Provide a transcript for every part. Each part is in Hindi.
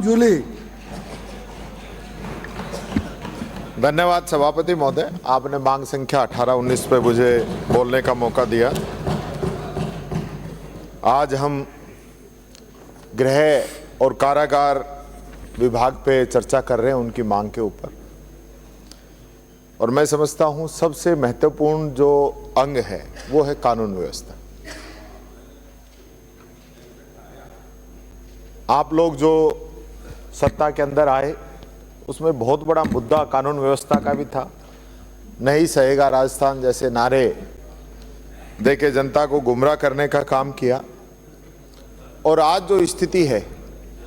जूली। धन्यवाद सभापति महोदय, आपने मांग संख्या 18-19 पे मुझे बोलने का मौका दिया। आज हम गृह और कारागार विभाग पे चर्चा कर रहे हैं उनकी मांग के ऊपर, और मैं समझता हूं सबसे महत्वपूर्ण जो अंग है वो है कानून व्यवस्था। आप लोग जो सत्ता के अंदर आए उसमें बहुत बड़ा मुद्दा कानून व्यवस्था का भी था। नहीं सहेगा राजस्थान जैसे नारे देके जनता को गुमराह करने का काम किया, और आज जो स्थिति है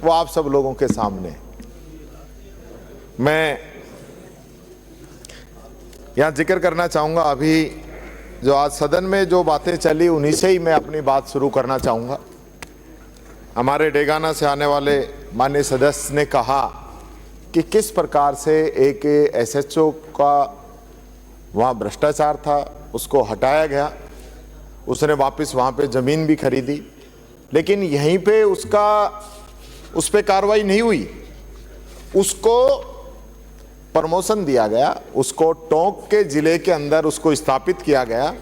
वो आप सब लोगों के सामने है। मैं यहाँ जिक्र करना चाहूँगा, अभी जो आज सदन में जो बातें चली उन्हीं से ही मैं अपनी बात शुरू करना चाहूँगा। हमारे डेगाना से आने वाले माननीय सदस्य ने कहा कि किस प्रकार से एक एसएचओ का वहाँ भ्रष्टाचार था, उसको हटाया गया, उसने वापस वहाँ पे ज़मीन भी खरीदी, लेकिन यहीं पे उस पर कार्रवाई नहीं हुई। उसको प्रमोशन दिया गया, उसको टोंक के ज़िले के अंदर उसको स्थापित किया गया,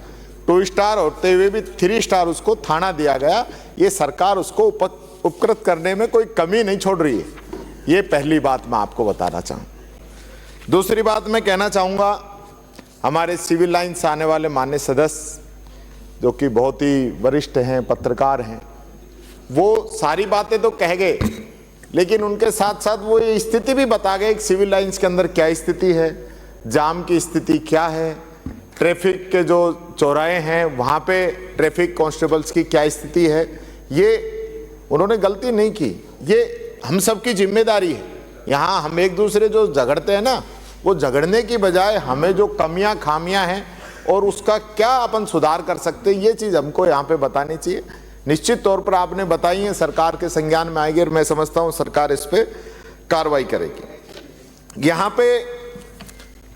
2 स्टार होते हुए भी 3 स्टार उसको थाना दिया गया। ये सरकार उसको उपकृत करने में कोई कमी नहीं छोड़ रही है। ये पहली बात मैं आपको बताना चाहूँ। दूसरी बात मैं कहना चाहूँगा, हमारे सिविल लाइन से आने वाले माननीय सदस्य जो कि बहुत ही वरिष्ठ हैं, पत्रकार हैं, वो सारी बातें तो कह गए, लेकिन उनके साथ साथ वो ये स्थिति भी बता गए कि सिविल लाइन्स के अंदर क्या स्थिति है, जाम की स्थिति क्या है, ट्रैफिक के जो चौराहे हैं वहाँ पे ट्रैफिक कांस्टेबल्स की क्या स्थिति है। ये उन्होंने गलती नहीं की, ये हम सबकी जिम्मेदारी है। यहाँ हम एक दूसरे जो झगड़ते हैं ना, वो झगड़ने की बजाय हमें जो कमियां खामियां हैं और उसका क्या अपन सुधार कर सकते हैं, ये चीज़ हमको यहाँ पे बतानी चाहिए। निश्चित तौर पर आपने बताई है, सरकार के संज्ञान में आएगी और मैं समझता हूँ सरकार इस पर कार्रवाई करेगी। यहाँ पे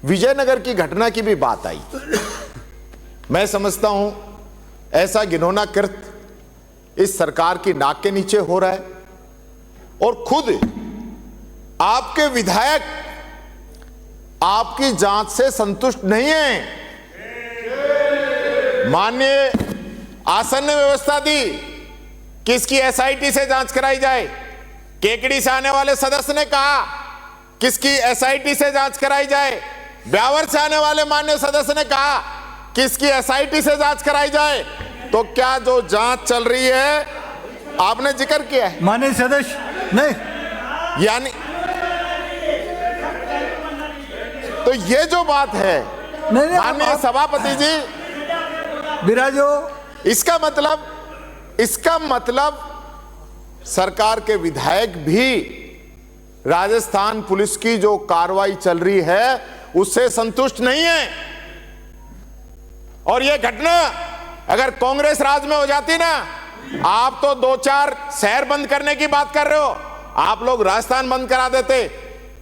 विजयनगर की घटना की भी बात आई। मैं समझता हूँ ऐसा घिनौना कृत्य इस सरकार की नाक के नीचे हो रहा है, और खुद आपके विधायक आपकी जांच से संतुष्ट नहीं है। माननीय आसन ने व्यवस्था दी कि इसकी एसआईटी से जांच कराई जाए। केकड़ी से आने वाले सदस्य ने कहा किसकी एसआईटी से जांच कराई जाए। ब्यावर से आने वाले माननीय सदस्य ने कहा कि इसकी एसआईटी से जांच कराई जाए। तो क्या जो जांच चल रही है, आपने जिक्र किया है माननीय सदस्य नहीं, यानी तो ये जो बात है नहीं माननीय सभापति जी, बिराजो, इसका मतलब सरकार के विधायक भी राजस्थान पुलिस की जो कार्रवाई चल रही है उससे संतुष्ट नहीं है। और ये घटना अगर कांग्रेस राज में हो जाती ना, आप तो 2-4 शहर बंद करने की बात कर रहे हो, आप लोग राजस्थान बंद करा देते,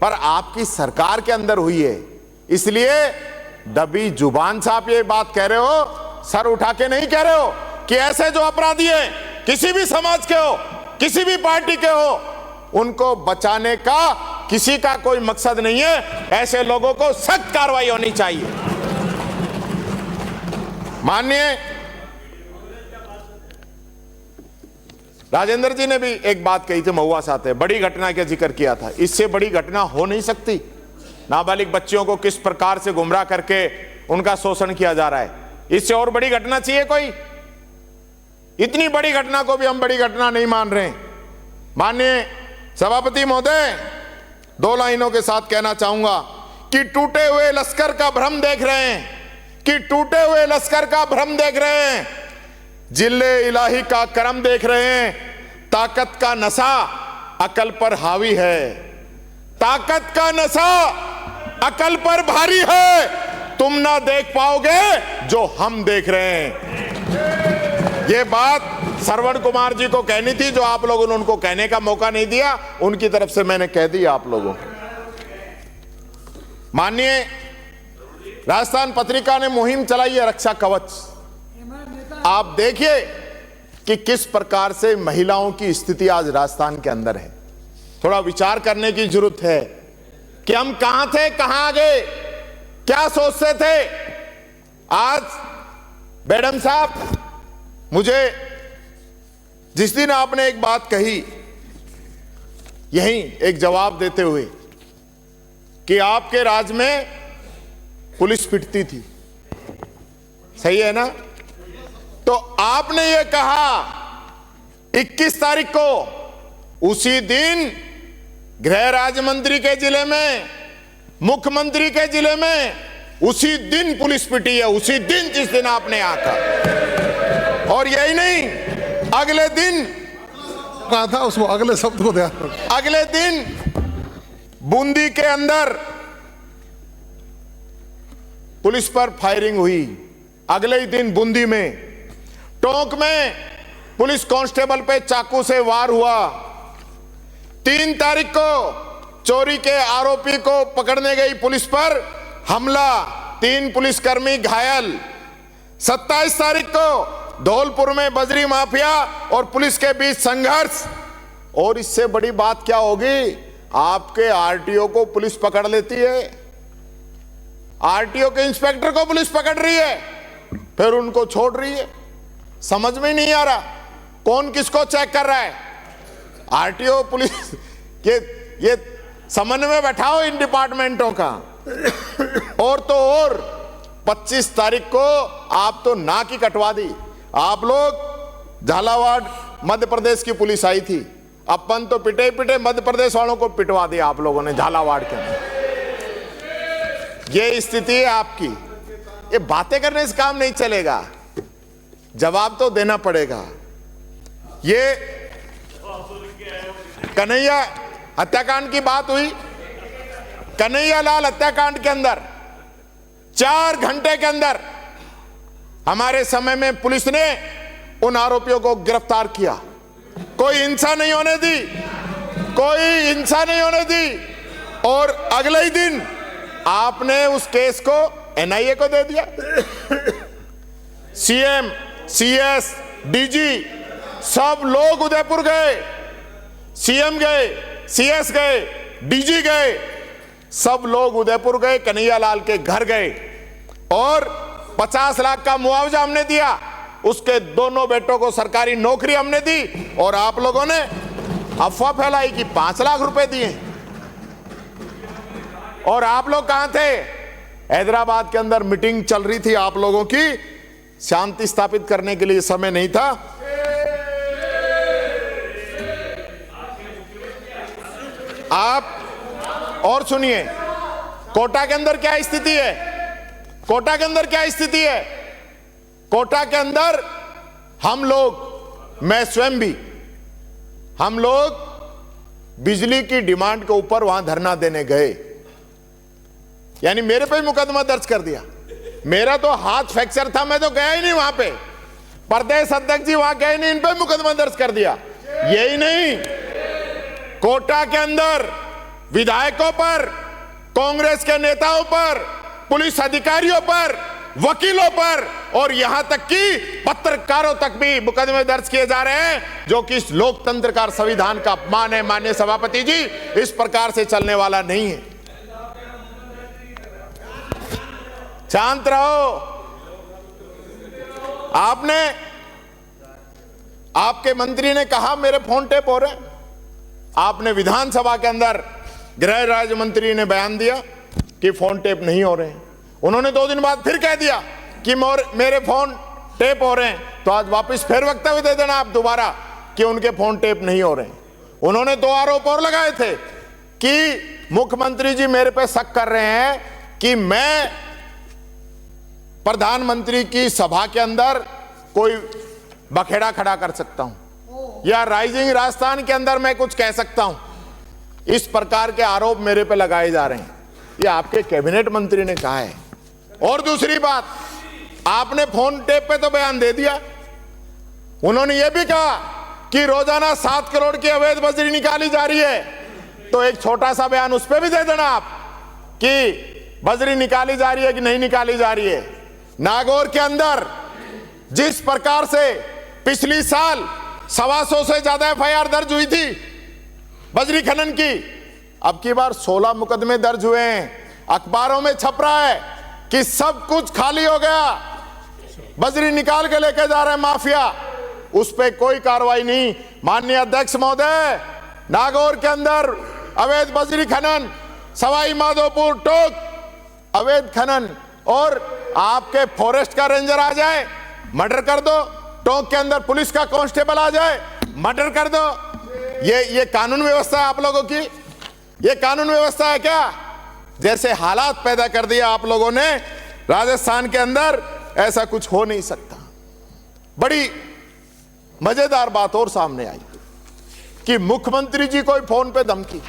पर आपकी सरकार के अंदर हुई है, इसलिए दबी जुबान से आप ये बात कह रहे हो, सर उठा के नहीं कह रहे हो कि ऐसे जो अपराधी हैं, किसी भी समाज के हो, किसी भी पार्टी के हो, उनको बचाने का किसी का कोई मकसद नहीं है। ऐसे लोगों को सख्त कार्रवाई होनी चाहिए। माननीय राजेंद्र जी ने भी एक बात कही थी, महुआ साथ है, बड़ी घटना का जिक्र किया था। इससे बड़ी घटना हो नहीं सकती। नाबालिग बच्चियों को किस प्रकार से गुमराह करके उनका शोषण किया जा रहा है, इससे और बड़ी घटना चाहिए कोई? इतनी बड़ी घटना को भी हम बड़ी घटना नहीं मान रहे हैं। माननीय सभापति महोदय, 2 लाइनों के साथ कहना चाहूंगा कि टूटे हुए लश्कर का भ्रम देख रहे हैं, कि टूटे हुए लश्कर का भ्रम देख रहे हैं, जिले इलाही का करम देख रहे हैं। ताकत का नशा अकल पर हावी है, ताकत का नशा अकल पर भारी है, तुम ना देख पाओगे जो हम देख रहे हैं। ये बात श्रवण कुमार जी को कहनी थी, जो आप लोगों ने उनको कहने का मौका नहीं दिया, उनकी तरफ से मैंने कह दी आप लोगों को। माननीय राजस्थान पत्रिका ने मुहिम चलाई है रक्षा कवच। आप देखिए कि किस प्रकार से महिलाओं की स्थिति आज राजस्थान के अंदर है। थोड़ा विचार करने की जरूरत है कि हम कहां थे, कहां आ गए, क्या सोचते थे। आज मैडम साहब, मुझे जिस दिन आपने एक बात कही, यही एक जवाब देते हुए कि आपके राज में पुलिस पिटती थी, सही है ना? तो आपने ये कहा 21 तारीख को, उसी दिन गृह राज्य मंत्री के जिले में, मुख्यमंत्री के जिले में, उसी दिन पुलिस पिटी है, उसी दिन जिस दिन आपने आका। और यही नहीं, अगले दिन कहा था उसको, अगले शब्द को ध्यान रखो। अगले दिन बूंदी के अंदर पुलिस पर फायरिंग हुई। अगले ही दिन बूंदी में, टोंक में पुलिस कांस्टेबल पे चाकू से वार हुआ। 3 तारीख को चोरी के आरोपी को पकड़ने गई पुलिस पर हमला, 3 पुलिसकर्मी घायल। 27 तारीख को धौलपुर में बजरी माफिया और पुलिस के बीच संघर्ष। और इससे बड़ी बात क्या होगी, आपके आरटीओ को पुलिस पकड़ लेती है, आरटीओ के इंस्पेक्टर को पुलिस पकड़ रही है, फिर उनको छोड़ रही है। समझ में नहीं आ रहा कौन किसको चेक कर रहा है। आरटीओ पुलिस ये समन्वय बैठाओ इन डिपार्टमेंटों का। और तो और 25 तारीख को आप तो नाक ही कटवा दी। आप लोग, झालावाड़ मध्य प्रदेश की पुलिस आई थी, अपन तो पिटे पिटे, मध्य प्रदेश वालों को पिटवा दिया आप लोगों ने झालावाड़ के अंदर। ये स्थिति है आपकी। ये बातें करने से काम नहीं चलेगा, जवाब तो देना पड़ेगा। ये कन्हैया हत्याकांड की बात हुई। कन्हैया लाल हत्याकांड के अंदर 4 घंटे के अंदर हमारे समय में पुलिस ने उन आरोपियों को गिरफ्तार किया। कोई हिंसा नहीं होने दी, कोई हिंसा नहीं होने दी। और अगले ही दिन आपने उस केस को एनआईए को दे दिया। सीएम, सीएस, डीजी सब लोग उदयपुर गए, सीएम गए, सीएस गए, डीजी गए, सब लोग उदयपुर गए, कन्हैया लाल के घर गए और 50 लाख का मुआवजा हमने दिया। उसके दोनों बेटों को सरकारी नौकरी हमने दी। और आप लोगों ने अफवाह फैलाई कि 5 लाख रुपए दिए। और आप लोग कहां थे? हैदराबाद के अंदर मीटिंग चल रही थी आप लोगों की, शांति स्थापित करने के लिए समय नहीं था। आप और सुनिए, कोटा के अंदर क्या स्थिति है, कोटा के अंदर क्या स्थिति है। कोटा के अंदर हम लोग, मैं स्वयं भी, हम लोग बिजली की डिमांड के ऊपर वहां धरना देने गए। यानी मेरे पे ही मुकदमा दर्ज कर दिया। मेरा तो हाथ फ्रैक्चर था, मैं तो गया ही नहीं वहां पे। प्रदेश अध्यक्ष जी वहां गए नहीं, इन पे मुकदमा दर्ज कर दिया। यही नहीं, कोटा के अंदर विधायकों पर, कांग्रेस के नेताओं पर, पुलिस अधिकारियों पर, वकीलों पर और यहां तक कि पत्रकारों तक भी मुकदमे दर्ज किए जा रहे हैं, जो कि इस लोकतंत्र का, संविधान का अपमान है। माननीय सभापति जी, इस प्रकार से चलने वाला नहीं है। शांत रहो। आपके मंत्री ने कहा मेरे फोन टेप हो रहे। आपने विधानसभा के अंदर, गृह राज्य मंत्री ने बयान दिया कि फोन टेप नहीं हो रहे हैं। उन्होंने 2 दिन बाद फिर कह दिया कि मेरे फोन टेप हो रहे हैं। तो आज वापस फिर वक्तव्य दे देना आप दोबारा कि उनके फोन टेप नहीं हो रहे हैं। उन्होंने 2 आरोप और लगाए थे कि मुख्यमंत्री जी मेरे पे शक कर रहे हैं कि मैं प्रधानमंत्री की सभा के अंदर कोई बखेड़ा खड़ा कर सकता हूं, या राइजिंग राजस्थान के अंदर मैं कुछ कह सकता हूं। इस प्रकार के आरोप मेरे पे लगाए जा रहे हैं। ये आपके कैबिनेट मंत्री ने कहा है। और दूसरी बात, आपने फोन टेप पे तो बयान दे दिया। उन्होंने ये भी कहा कि रोजाना 7 करोड़ की अवैध बजरी निकाली जा रही है। तो एक छोटा सा बयान उस पर भी दे देना आप कि बजरी निकाली जा रही है कि नहीं निकाली जा रही है। नागौर के अंदर जिस प्रकार से पिछली साल 125 से ज्यादा एफआईआर दर्ज हुई थी, बजरी खनन की अब की बार 16 मुकदमे दर्ज हुए हैं। अखबारों में छप रहा है कि सब कुछ खाली हो गया, बजरी निकाल के लेके जा रहे हैं माफिया, उस पे कोई कार्रवाई नहीं। माननीय अध्यक्ष महोदय, नागौर के अंदर अवैध बजरी खनन, सवाई माधोपुर टोक अवैध खनन, और आपके फॉरेस्ट का रेंजर आ जाए मर्डर कर दो, टोक के अंदर पुलिस का कांस्टेबल आ जाए मर्डर कर दो। ये कानून व्यवस्था है आप लोगों की? ये कानून व्यवस्था है क्या? जैसे हालात पैदा कर दिया आप लोगों ने राजस्थान के अंदर, ऐसा कुछ हो नहीं सकता। बड़ी मजेदार बात और सामने आई कि मुख्यमंत्री जी को फोन पे धमकी,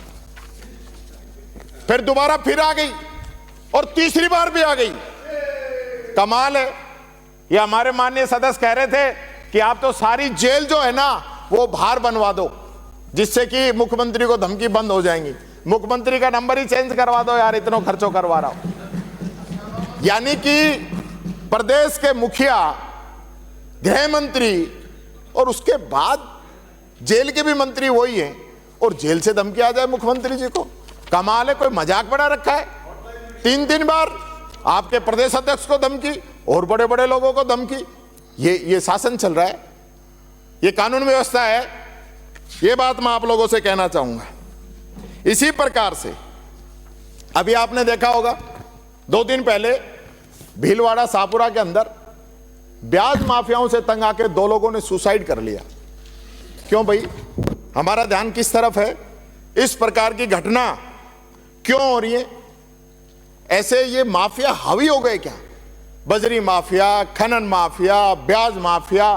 फिर दोबारा फिर आ गई और तीसरी बार भी आ गई। कमाल है। ये हमारे माननीय सदस्य कह रहे थे कि आप तो सारी जेल जो है ना वो बाहर बनवा दो, जिससे कि मुख्यमंत्री को धमकी बंद हो जाएंगी। मुख्यमंत्री का नंबर ही चेंज करवा दो यार, इतना खर्चों करवा रहा हूं। यानी कि प्रदेश के मुखिया, गृह मंत्री और उसके बाद जेल के भी मंत्री वही हैं, और जेल से धमकी आ जाए मुख्यमंत्री जी को। कमाल है, कोई मजाक बना रखा है। 3 बार आपके प्रदेश अध्यक्ष को धमकी और बड़े बड़े लोगों को धमकी। ये शासन चल रहा है, ये कानून व्यवस्था है। ये बात मैं आप लोगों से कहना चाहूंगा। इसी प्रकार से अभी आपने देखा होगा 2 दिन पहले भीलवाड़ा शाहपुरा के अंदर ब्याज माफियाओं से तंग आके 2 लोगों ने सुसाइड कर लिया। क्यों भाई? हमारा ध्यान किस तरफ है? इस प्रकार की घटना क्यों हो रही है? ऐसे ये माफिया हावी हो गए क्या? बजरी माफिया, खनन माफिया, ब्याज माफिया,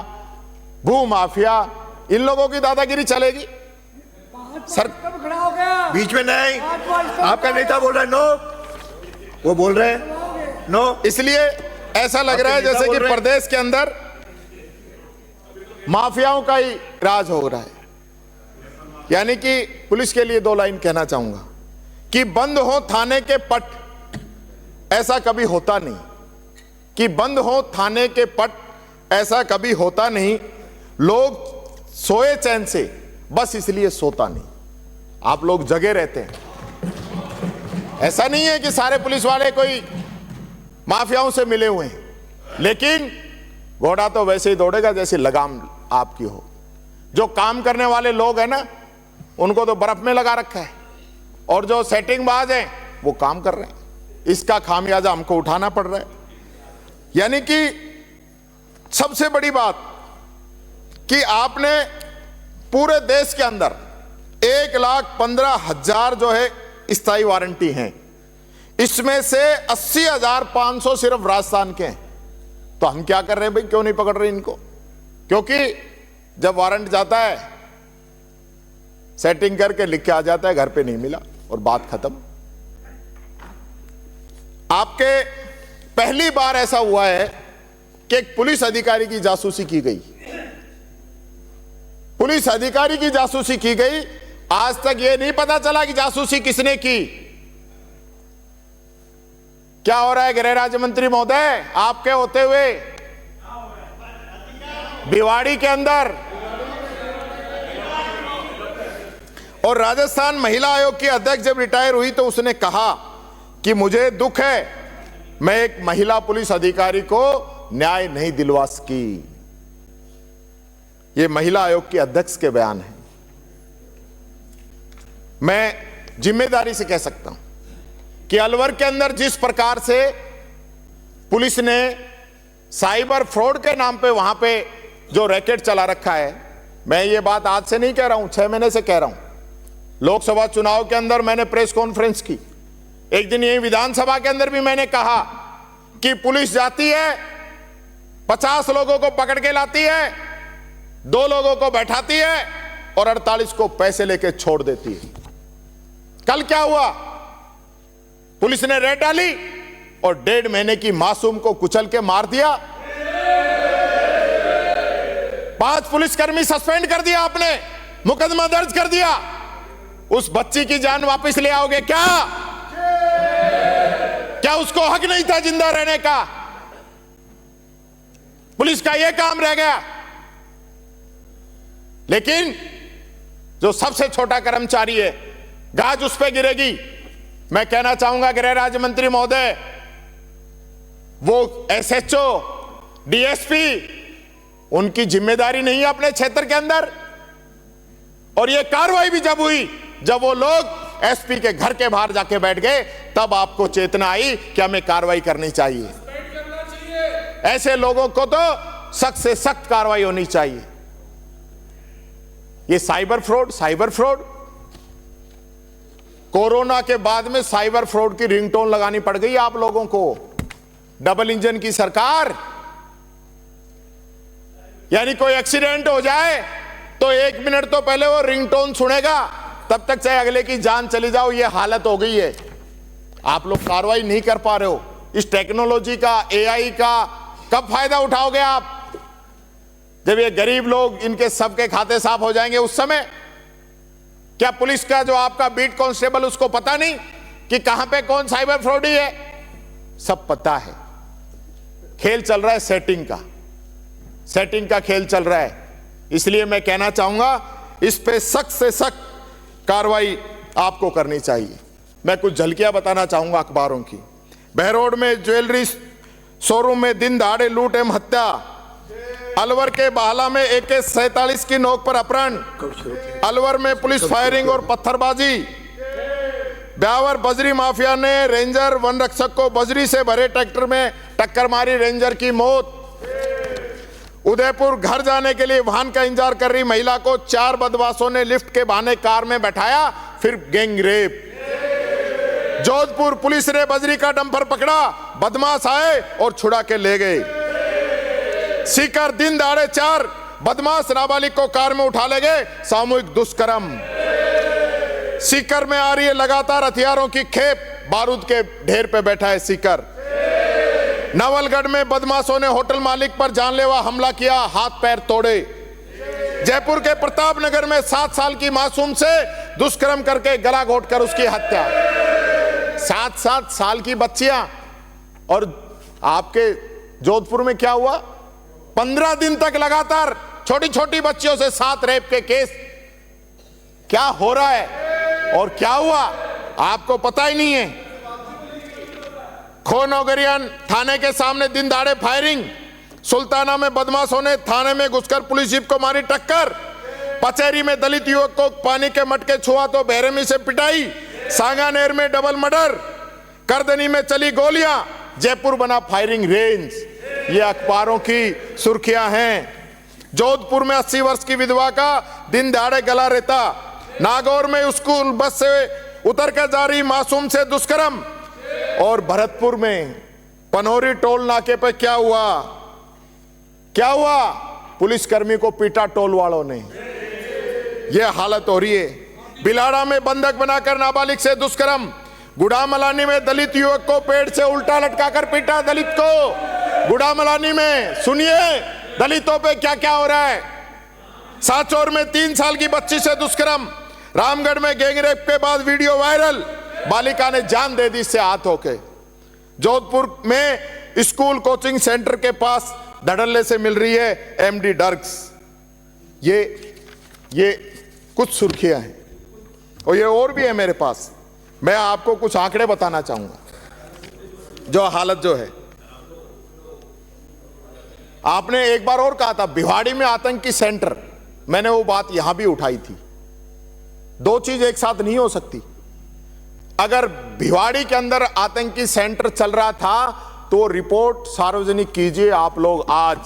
भू माफिया, इन लोगों की दादागिरी चलेगी? सर खड़ा हो गया। बीच में नहीं, आपका नेता बोल रहा है नो, वो बोल रहे हैं नो। इसलिए ऐसा लग रहा है जैसे कि प्रदेश के अंदर माफियाओं का ही राज हो रहा है। यानी कि पुलिस के लिए 2 लाइन कहना चाहूंगा कि बंद हो थाने के पट, ऐसा कभी होता नहीं। कि बंद हो थाने के पट, ऐसा कभी होता नहीं। लोग सोए चैन से, बस इसलिए सोता नहीं। आप लोग जगे रहते हैं। ऐसा नहीं है कि सारे पुलिस वाले कोई माफियाओं से मिले हुए हैं, लेकिन घोड़ा तो वैसे ही दौड़ेगा जैसे लगाम आपकी हो। जो काम करने वाले लोग हैं ना, उनको तो बर्फ में लगा रखा है, और जो सेटिंगबाज हैं वो काम कर रहे हैं। इसका खामियाजा हमको उठाना पड़ रहा है। यानी कि सबसे बड़ी बात कि आपने पूरे देश के अंदर 1,15,000 जो है स्थायी वारंटी हैं, इसमें से 80,500 सिर्फ राजस्थान के हैं। तो हम क्या कर रहे हैं भाई? क्यों नहीं पकड़ रहे इनको? क्योंकि जब वारंट जाता है, सेटिंग करके लिख के आ जाता है, घर पे नहीं मिला और बात खत्म। आपके पहली बार ऐसा हुआ है कि एक पुलिस अधिकारी की जासूसी की गई। पुलिस अधिकारी की जासूसी की गई। आज तक यह नहीं पता चला कि जासूसी किसने की। क्या हो रहा है गृह राज्य मंत्री महोदय, आपके होते हुए भिवाड़ी के अंदर? और राजस्थान महिला आयोग की अध्यक्ष जब रिटायर हुई तो उसने कहा कि मुझे दुख है, मैं एक महिला पुलिस अधिकारी को न्याय नहीं दिलवा सकी। ये महिला आयोग की अध्यक्ष के बयान है। मैं जिम्मेदारी से कह सकता हूं कि अलवर के अंदर जिस प्रकार से पुलिस ने साइबर फ्रॉड के नाम पे वहां पे जो रैकेट चला रखा है, मैं ये बात आज से नहीं कह रहा हूं, 6 महीने से कह रहा हूं। लोकसभा चुनाव के अंदर मैंने प्रेस कॉन्फ्रेंस की, एक दिन यही विधानसभा के अंदर भी मैंने कहा कि पुलिस जाती है, 50 लोगों को पकड़ के लाती है, 2 लोगों को बैठाती है और 48 को पैसे लेके छोड़ देती है। कल क्या हुआ? पुलिस ने रेड डाली और 1.5 महीने की मासूम को कुचल के मार दिया। 5 पुलिसकर्मी सस्पेंड कर दिया आपने, मुकदमा दर्ज कर दिया। उस बच्ची की जान वापस ले आओगे क्या? क्या उसको हक नहीं था जिंदा रहने का? पुलिस का यह काम रह गया। लेकिन जो सबसे छोटा कर्मचारी है, गाज उस पर गिरेगी। मैं कहना चाहूंगा गृह राज्य मंत्री महोदय, वो एसएचओ, डीएसपी, उनकी जिम्मेदारी नहीं है अपने क्षेत्र के अंदर। और ये कार्रवाई भी जब हुई, जब वो लोग एसपी के घर के बाहर जाके बैठ गए, तब आपको चेतना आई कि हमें कार्रवाई करनी चाहिए। ऐसे लोगों को तो सख्त से सख्त कार्रवाई होनी चाहिए। ये साइबर फ्रॉड, कोरोना के बाद में साइबर फ्रॉड की रिंगटोन लगानी पड़ गई आप लोगों को। डबल इंजन की सरकार, यानी कोई एक्सीडेंट हो जाए तो 1 मिनट तो पहले वो रिंगटोन सुनेगा, तब तक चाहे अगले की जान चली जाओ। ये हालत हो गई है। आप लोग कार्रवाई नहीं कर पा रहे हो। इस टेक्नोलॉजी का, एआई का कब फायदा उठाओगे आप? जब ये गरीब लोग, इनके सबके खाते साफ हो जाएंगे उस समय। क्या पुलिस का जो आपका बीट कांस्टेबल, उसको पता नहीं कि कहां पे कौन साइबर फ्रॉडी है? सब पता है। खेल चल रहा है सेटिंग का खेल चल रहा है। इसलिए मैं कहना चाहूंगा, इस पे सख्त से सख्त कार्रवाई आपको करनी चाहिए। मैं कुछ झलकियां बताना चाहूंगा अखबारों की। बहरोड में ज्वेलरी शोरूम में दिन दहाड़े लूट एवं हत्या। अलवर के बाहला में AK-47 की नोक पर अपहरण। अलवर में पुलिस फायरिंग और पत्थरबाजी। ब्यावर बजरी माफिया ने रेंजर वन रक्षक को बजरी से भरे ट्रैक्टर में टक्कर मारी, रेंजर की मौत। उदयपुर घर जाने के लिए वाहन का इंतजार कर रही महिला को 4 बदमाशों ने लिफ्ट के बहाने कार में बैठाया, फिर गैंग रेप। जोधपुर पुलिस ने बजरी का डंपर पकड़ा, बदमाश आए और छुड़ा के ले गए। सीकर दिन दहाड़े 4 बदमाश नाबालिग को कार में उठा ले गए, सामूहिक दुष्कर्म। सीकर में आ रही है लगातार हथियारों की खेप, बारूद के ढेर पे बैठा है सीकर। नवलगढ़ में बदमाशों ने होटल मालिक पर जानलेवा हमला किया, हाथ पैर तोड़े। जयपुर के प्रताप नगर में 7 साल की मासूम से दुष्कर्म करके गला घोटकर उसकी हत्या। 7 साल की बच्चियां। और आपके जोधपुर में क्या हुआ? 15 दिन तक लगातार छोटी छोटी बच्चियों से 7 रेप के केस। क्या हो रहा है और क्या हुआ आपको पता ही नहीं है। खोनोगरियन थाने के सामने दिन दहाड़े फायरिंग। सुल्ताना में बदमाशों ने थाने में घुसकर पुलिस जीप को मारी टक्कर। पचेरी में दलित युवक को पानी के मटके छुआ तो बेरहमी से पिटाई। सांगानेर में डबल मर्डर। करदनी में चली गोलियां। जयपुर बना फायरिंग रेंज। ये अखबारों की सुर्खियां हैं। जोधपुर में 80 वर्ष की विधवा का दिन दहाड़े गला रेता। नागौर में स्कूल बस से उतर कर जा रही मासूम से दुष्कर्म। और भरतपुर में पनोरी टोल नाके पर क्या हुआ? पुलिसकर्मी को पीटा टोल वालों ने। यह हालत हो रही है। बिलाड़ा में बंधक बनाकर नाबालिग से दुष्कर्म। गुड़ामलानी में दलित युवक को पेड़ से उल्टा लटकाकर पीटा दलित को। गुड़ामलानी में सुनिए दलितों पे क्या क्या हो रहा है। सांचौर में 3 साल की बच्ची से दुष्कर्म। रामगढ़ में गैंगरेप के बाद वीडियो वायरल, बालिका ने जान दे दी इससे आहत होके। जोधपुर में स्कूल कोचिंग सेंटर के पास धड़ल्ले से मिल रही है एमडी ड्रग्स। ये कुछ सुर्खियां हैं और ये और भी है मेरे पास। मैं आपको कुछ आंकड़े बताना चाहूंगा जो हालत जो है। आपने एक बार और कहा था भिवाड़ी में आतंकी सेंटर, मैंने वो बात यहां भी उठाई थी। 2 चीज एक साथ नहीं हो सकती। अगर भिवाड़ी के अंदर आतंकी सेंटर चल रहा था तो रिपोर्ट सार्वजनिक कीजिए आप लोग आज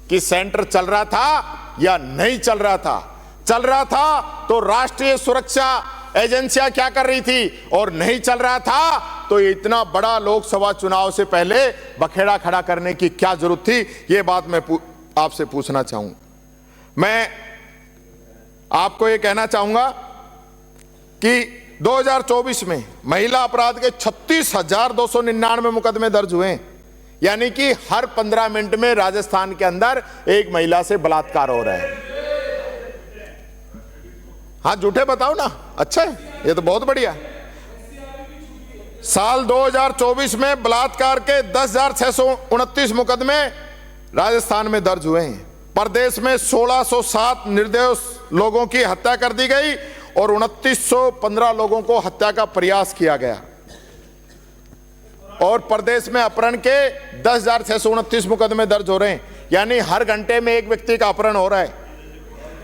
कि सेंटर चल रहा था या नहीं चल रहा था। चल रहा था तो राष्ट्रीय सुरक्षा एजेंसियां क्या कर रही थी, और नहीं चल रहा था तो इतना बड़ा लोकसभा चुनाव से पहले बखेड़ा खड़ा करने की क्या जरूरत थी। यह बात मैं आपसे पूछना चाहूंगा। मैं आपको यह कहना चाहूंगा कि 2024 में महिला अपराध के 36,299 मुकदमे दर्ज हुए, यानी कि हर 15 मिनट में राजस्थान के अंदर एक महिला से बलात्कार हो रहा है। हाँ झूठे बताओ ना, अच्छा है, ये तो बहुत बढ़िया। साल 2024 में बलात्कार के 10,629 मुकदमे राजस्थान में दर्ज हुए हैं। प्रदेश में 1607 निर्दोष लोगों की हत्या कर दी गई और 2915 लोगों को हत्या का प्रयास किया गया। और प्रदेश में अपहरण के 10,629 मुकदमे दर्ज हो रहे हैं, यानी हर घंटे में एक व्यक्ति का अपहरण हो रहा है।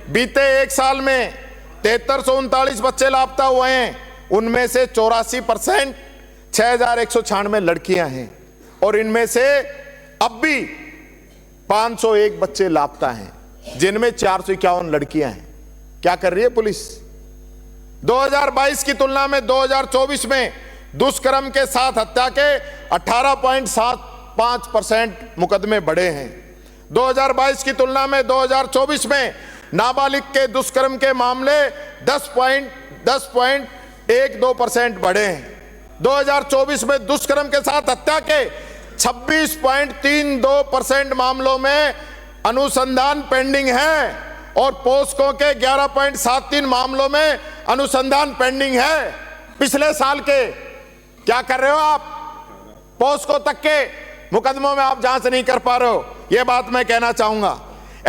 बीते एक साल में 7339 बच्चे लापता हुए हैं, उनमें से 84% 6196 लड़कियां हैं और इनमें से अब भी 501 बच्चे लापता हैं, जिनमें 451 लड़कियां हैं। क्या कर रही है पुलिस? 2022 की तुलना में 2024 में दुष्कर्म के साथ हत्या के 18.75% मुकदमे बढ़े हैं। 2022 की तुलना में 2024 में नाबालिग के दुष्कर्म के मामले 10.12% बढ़े हैं। 2024 में दुष्कर्म के साथ हत्या के 26.32% मामलों में अनुसंधान पेंडिंग है और पोस्को के 11.73 मामलों में अनुसंधान पेंडिंग है। पिछले साल के क्या कर रहे हो आप? पोस्को तक के मुकदमों में आप जांच नहीं कर पा रहे हो, यह बात मैं कहना चाहूंगा।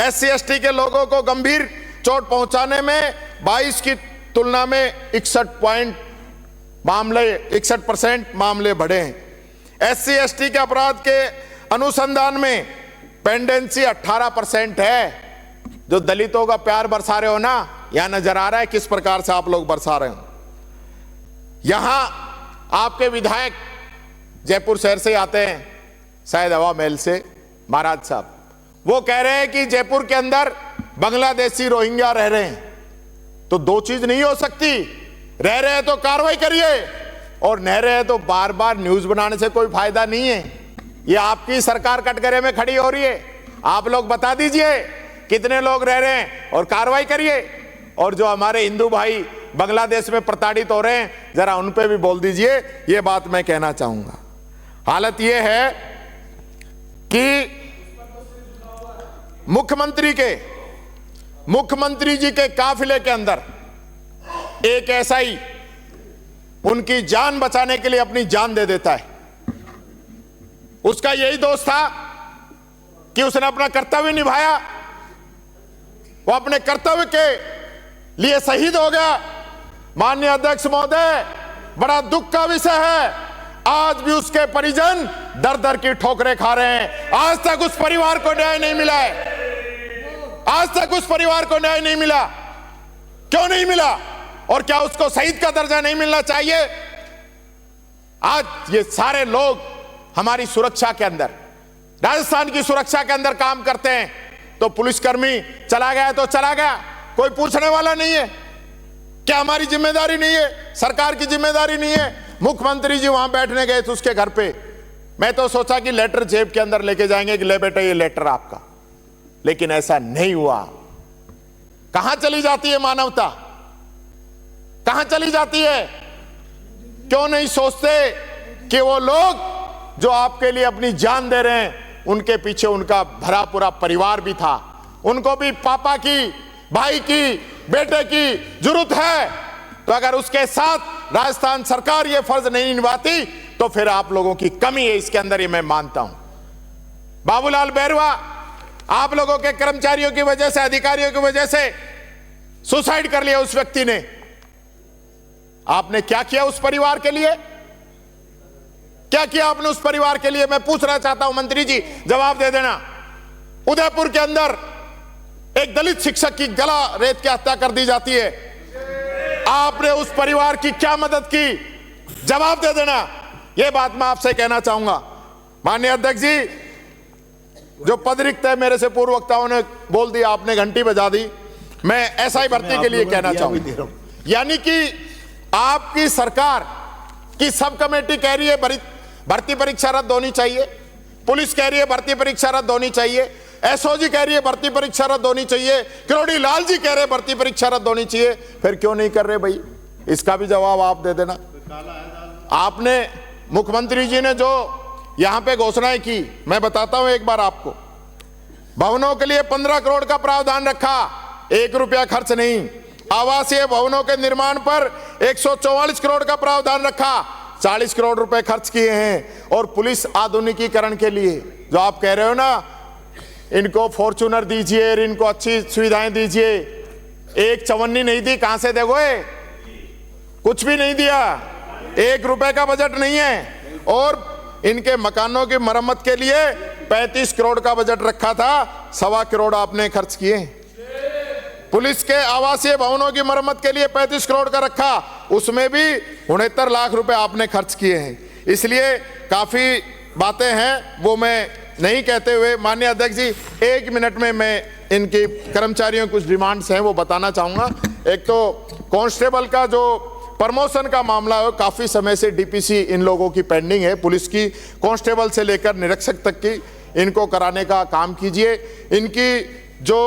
SC ST के लोगों को गंभीर चोट पहुंचाने में 22 की तुलना में 61% मामले बढ़े हैं। SC ST के अपराध के अनुसंधान में पेंडेंसी 18% है। जो दलितों का प्यार बरसा रहे हो ना, यहां नजर आ रहा है किस प्रकार से आप लोग बरसा रहे हो। यहां आपके विधायक जयपुर शहर से आते हैं, शायद हवा महल से, महाराज साहब, वो कह रहे हैं कि जयपुर के अंदर बांग्लादेशी रोहिंग्या रह रहे हैं। तो दो चीज नहीं हो सकती, रह रहे हैं तो कार्रवाई करिए और न रहे तो बार बार न्यूज बनाने से कोई फायदा नहीं है। ये आपकी सरकार कटघरे में खड़ी हो रही है। आप लोग बता दीजिए कितने लोग रह रहे हैं और कार्रवाई करिए। और जो हमारे हिंदू भाई बांग्लादेश में प्रताड़ित हो रहे हैं, जरा उन पे भी बोल दीजिए। ये बात मैं कहना चाहूंगा। हालत ये है कि मुख्यमंत्री जी के काफिले के अंदर एक ऐसा ही उनकी जान बचाने के लिए अपनी जान दे देता है। उसका यही दोष था कि उसने अपना कर्तव्य निभाया, वो अपने कर्तव्य के लिए शहीद हो गया। माननीय अध्यक्ष महोदय, बड़ा दुख का विषय है, आज भी उसके परिजन दर दर की ठोकरें खा रहे हैं। आज तक उस परिवार को न्याय नहीं मिला है। आज तक उस परिवार को न्याय नहीं मिला। क्यों नहीं मिला? और क्या उसको शहीद का दर्जा नहीं मिलना चाहिए? आज ये सारे लोग हमारी सुरक्षा के अंदर, राजस्थान की सुरक्षा के अंदर काम करते हैं, तो पुलिसकर्मी चला गया तो चला गया, कोई पूछने वाला नहीं है। क्या हमारी जिम्मेदारी नहीं है? सरकार की जिम्मेदारी नहीं है? मुख्यमंत्री जी वहां बैठने गए थे उसके घर पे, मैं तो सोचा कि लेटर जेब के अंदर लेके जाएंगे कि ले बेटा ये लेटर आपका, लेकिन ऐसा नहीं हुआ। कहां चली जाती है मानवता? कहां चली जाती है? क्यों नहीं सोचते कि वो लोग जो आपके लिए अपनी जान दे रहे हैं, उनके पीछे उनका भरा पूरा परिवार भी था। उनको भी पापा की, भाई की, बेटे की जरूरत है। तो अगर उसके साथ राजस्थान सरकार ये फर्ज नहीं निभाती तो फिर आप लोगों की कमी है इसके अंदर, ये मैं मानता हूं। बाबूलाल बैरवा, आप लोगों के कर्मचारियों की वजह से, अधिकारियों की वजह से सुसाइड कर लिया उस व्यक्ति ने। आपने क्या किया उस परिवार के लिए? क्या किया आपने उस परिवार के लिए? मैं पूछना चाहता हूं, मंत्री जी जवाब दे देना। उदयपुर के अंदर एक दलित शिक्षक की गला रेत की हत्या कर दी जाती है, आपने उस परिवार की क्या मदद की? जवाब दे देना। यह बात मैं आपसे कहना चाहूंगा। माननीय अध्यक्ष जी, जो पद रिक्त है, मेरे से पूर्व वक्ताओं ने बोल दिया, आपने घंटी बजा दी। मैं SI भर्ती के लिए कहना चाहूंगा, यानी कि आपकी सरकार की सब कमेटी कह रही है भर्ती परीक्षा रद्द होनी चाहिए, पुलिस कह रही है भर्ती परीक्षा रद्द होनी चाहिए, SOG कह रही है भर्ती परीक्षा रद्द होनी चाहिए, किरोड़ी लाल जी कह रहे हैं भर्ती परीक्षा रद्द होनी चाहिए। फिर क्यों नहीं कर रहे भाई? इसका भी जवाब आप दे देना। आपने, मुख्यमंत्री जी ने जो यहां पे घोषणाएं की, मैं बताता हूं एक बार आपको। भवनों के लिए 15 करोड़ का प्रावधान रखा, 1 रुपया खर्च नहीं। आवासीय भवनों के निर्माण पर 144 करोड़ का प्रावधान रखा, 40 करोड़ रुपए खर्च किए हैं। और पुलिस आधुनिकीकरण के लिए जो आप कह रहे हो ना इनको फॉर्च्यूनर दीजिए, इनको अच्छी सुविधाएं दीजिए। एक चवन्नी नहीं दी, कहां से देखोगे? कुछ भी नहीं दिया, 1 रुपए का बजट नहीं है। और इनके मकानों की मरम्मत के लिए 35 करोड़ का बजट रखा था, 1.25 करोड़ आपने खर्च किए। पुलिस के आवासीय भवनों की मरम्मत के लिए 35 करोड़ का रखा, उसमें भी 69 लाख रुपए आपने खर्च किए हैं। इसलिए काफी बातें हैं, वो मैं नहीं कहते हुए माननीय अध्यक्ष जी 1 मिनट में मैं इनके कर्मचारियों कुछ डिमांड्स हैं वो बताना चाहूंगा। एक तो कांस्टेबल का जो प्रमोशन का मामला है, काफी समय से डीपीसी इन लोगों की पेंडिंग है। पुलिस की कांस्टेबल से लेकर निरीक्षक तक की इनको कराने का काम कीजिए। इनकी जो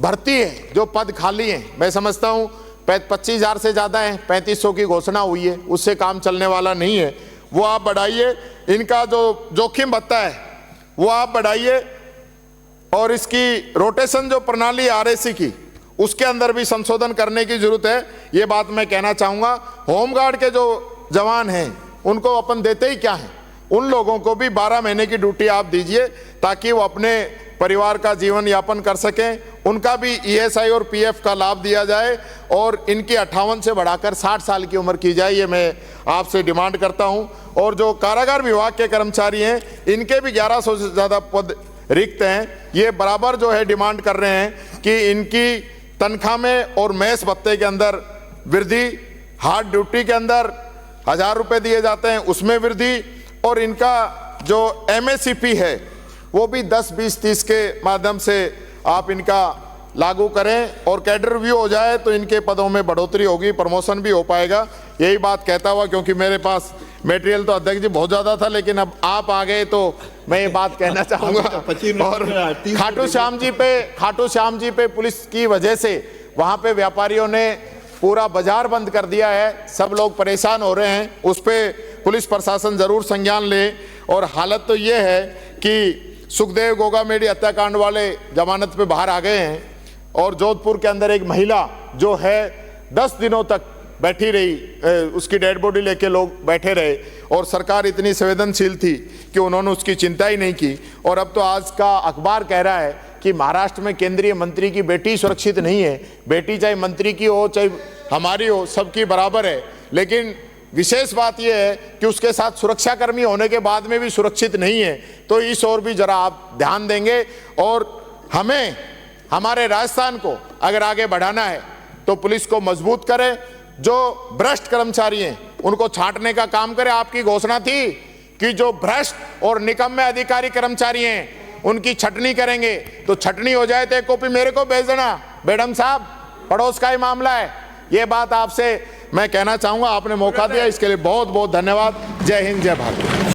भर्ती है, जो पद खाली हैं, मैं समझता हूं 25,000 से ज्यादा है, 3500 की घोषणा हुई है, उससे काम चलने वाला नहीं है, वो आप बढ़ाइए। इनका जो जोखिम भत्ता है वो आप बढ़ाइए, और इसकी रोटेशन जो प्रणाली आरएसी की, उसके अंदर भी संशोधन करने की जरूरत है। ये बात मैं कहना चाहूंगा। होमगार्ड के जो जवान हैं उनको अपन देते ही क्या है, उन लोगों को भी 12 महीने की ड्यूटी आप दीजिए, ताकि वो अपने परिवार का जीवन यापन कर सकें। उनका भी ईएसआई और पीएफ का लाभ दिया जाए, और इनकी 58 से बढ़ाकर 60 साल की उम्र की जाए, ये मैं आपसे डिमांड करता हूं। और जो कारागार विभाग के कर्मचारी हैं, इनके भी 1100 से ज़्यादा पद रिक्त हैं। ये बराबर जो है डिमांड कर रहे हैं कि इनकी तनख्वाह में और मैस भत्ते के अंदर वृद्धि, हार्ड ड्यूटी के अंदर 1000 रुपये दिए जाते हैं, उसमें वृद्धि, और इनका जो एमएससीपी है वो भी 10, 20, 30 के माध्यम से आप इनका लागू करें, और कैडर रिव्यू हो जाए तो इनके पदों में बढ़ोतरी होगी, प्रमोशन भी हो पाएगा। यही बात कहता हुआ, क्योंकि मेरे पास मटेरियल तो अध्यक्ष जी बहुत ज़्यादा था, लेकिन अब आप आ गए तो मैं ये बात कहना चाहूँगा। और खाटू श्याम जी पे पुलिस की वजह से वहाँ पे व्यापारियों ने पूरा बाजार बंद कर दिया है, सब लोग परेशान हो रहे हैं, उस पर पुलिस प्रशासन ज़रूर संज्ञान ले। और हालत तो ये है कि सुखदेव गोगामेडी हत्याकांड वाले जमानत पे बाहर आ गए हैं, और जोधपुर के अंदर एक महिला जो है 10 दिनों तक बैठी रही, उसकी डेड बॉडी लेके लोग बैठे रहे, और सरकार इतनी संवेदनशील थी कि उन्होंने उसकी चिंता ही नहीं की। और अब तो आज का अखबार कह रहा है कि महाराष्ट्र में केंद्रीय मंत्री की बेटी सुरक्षित नहीं है। बेटी चाहे मंत्री की हो चाहे हमारी हो, सबकी बराबर है, लेकिन विशेष बात यह है कि उसके साथ सुरक्षाकर्मी होने के बाद में भी सुरक्षित नहीं है। तो इस ओर भी जरा आप ध्यान देंगे, और हमें हमारे राजस्थान को अगर आगे बढ़ाना है तो पुलिस को मजबूत करें, जो भ्रष्ट कर्मचारी हैं उनको छांटने का काम करें। आपकी घोषणा थी कि जो भ्रष्ट और निकम्मे अधिकारी कर्मचारी हैं उनकी छटनी करेंगे, तो छटनी हो जाए तो एक कॉपी मेरे को भेज देना, मैडम साहब, पड़ोस का ही मामला है। ये बात आपसे मैं कहना चाहूंगा, आपने मौका दिया, इसके लिए बहुत बहुत धन्यवाद। जय हिंद, जय भारत।